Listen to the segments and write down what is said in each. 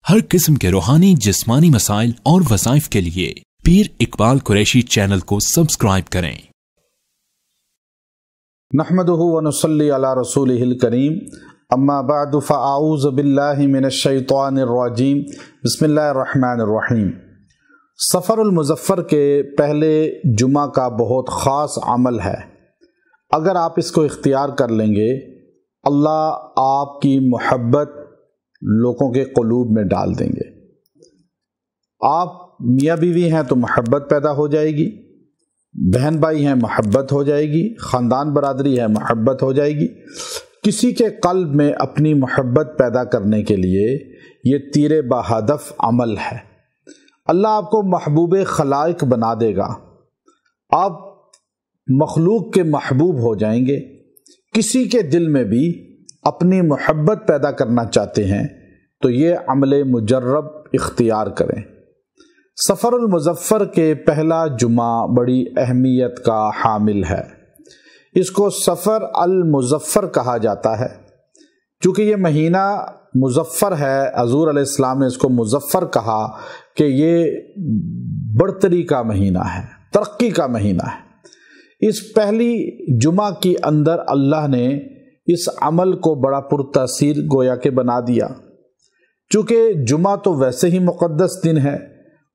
ہر قسم کے روحانی جسمانی مسائل اور وظائف کے لیے پیر اقبال قریشی چینل کو سبسکرائب کریں۔ نحمدہ ونصلی علی رسولہ الکریم، اما بعد فاعوذ باللہ من الشیطان الرجیم، بسم اللہ الرحمن الرحیم۔ سفر المظفر کے پہلے جمعہ کا بہت خاص عمل ہے۔ اگر آپ اس کو اختیار کر لیں گے، اللہ آپ کی محبت لوگوں کے قلوب میں ڈال دیں گے۔ آپ میاں بیوی ہیں تو محبت پیدا ہو جائے گی، بہن بھائی ہیں محبت ہو جائے گی، خاندان برادری ہے محبت ہو جائے گی۔ کسی کے قلب میں اپنی محبت پیدا کرنے کے لیے یہ تیر بہدف عمل ہے۔ اللہ آپ کو محبوب خلائق بنا دے گا، آپ مخلوق کے محبوب ہو جائیں گے۔ کسی کے دل میں بھی اپنی محبت پیدا کرنا چاہتے ہیں تو یہ عمل مجرب اختیار کریں۔ سفر المظفر کے پہلا جمعہ بڑی اہمیت کا حامل ہے۔ اس کو سفر المظفر کہا جاتا ہے چونکہ یہ مہینہ مظفر ہے۔ حضور علیہ السلام نے اس کو مظفر کہا کہ یہ برتری کا مہینہ ہے، ترقی کا مہینہ ہے۔ اس پہلی جمعہ کے اندر اللہ نے اس عمل کو بڑا پرتاثیر گویا کہ بنا دیا۔ چونکہ جمعہ تو ویسے ہی مقدس دن ہے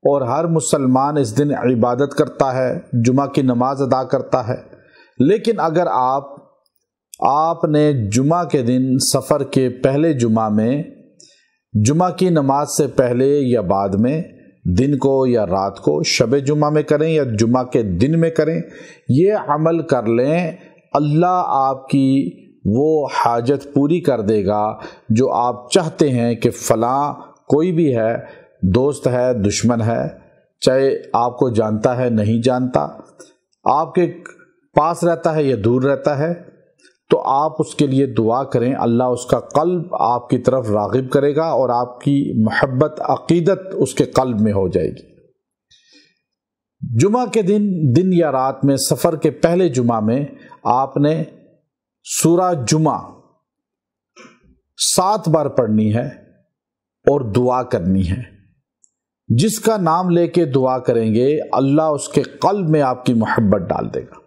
اور ہر مسلمان اس دن عبادت کرتا ہے، جمعہ کی نماز ادا کرتا ہے، لیکن اگر آپ نے جمعہ کے دن سفر کے پہلے جمعہ میں جمعہ کی نماز سے پہلے یا بعد میں دن کو یا رات کو شب جمعہ میں کریں یا جمعہ کے دن میں کریں، یہ عمل کر لیں، اللہ آپ کی وہ حاجت پوری کر دے گا جو آپ چاہتے ہیں کہ فلاں کوئی بھی ہے، دوست ہے، دشمن ہے، چاہے آپ کو جانتا ہے نہیں جانتا، آپ کے پاس رہتا ہے یا دور رہتا ہے، تو آپ اس کے لیے دعا کریں، اللہ اس کا قلب آپ کی طرف راغب کرے گا اور آپ کی محبت عقیدت اس کے قلب میں ہو جائے گی۔ جمعہ کے دن یا رات میں سفر کے پہلے جمعہ میں آپ نے سورہ جمعہ 7 بار پڑھنی ہے اور دعا کرنی ہے۔ جس کا نام لے کے دعا کریں گے اللہ اس کے قلب میں آپ کی محبت ڈال دے گا۔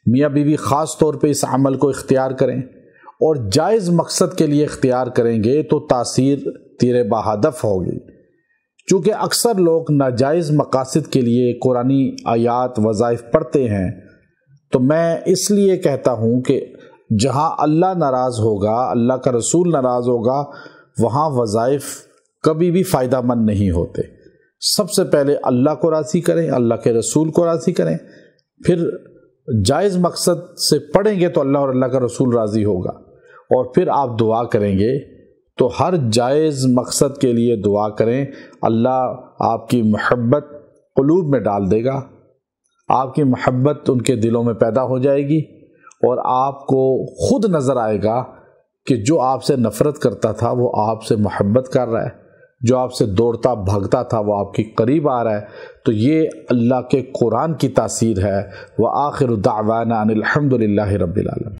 میاں بیوی خاص طور پہ اس عمل کو اختیار کریں اور جائز مقصد کے لیے اختیار کریں گے تو تاثیر تیر بہدف ہوگی۔ چونکہ اکثر لوگ ناجائز مقاصد کے لیے قرآنی آیات وظائف پڑھتے ہیں، تو میں اس لیے کہتا ہوں کہ جہاں اللہ ناراض ہوگا، اللہ کا رسول ناراض ہوگا، وہاں وظائف کبھی بھی فائدہ مند نہیں ہوتے۔ سب سے پہلے اللہ کو راضی کریں، اللہ کے رسول کو راضی کریں، پھر جائز مقصد سے پڑھیں گے تو اللہ اور اللہ کا رسول راضی ہوگا، اور پھر آپ دعا کریں گے تو ہر جائز مقصد کے لیے دعا کریں، اللہ آپ کی محبت قلوب میں ڈال دے گا، آپ کی محبت ان کے دلوں میں پیدا ہو جائے گی اور آپ کو خود نظر آئے گا کہ جو آپ سے نفرت کرتا تھا وہ آپ سے محبت کر رہا ہے، جو آپ سے دوڑتا بھاگتا تھا وہ آپ کی قریب آ رہا ہے۔ تو یہ اللہ کے قرآن کی تاثیر ہے۔ وآخر دعوانا ان الحمد للہ رب العالمین۔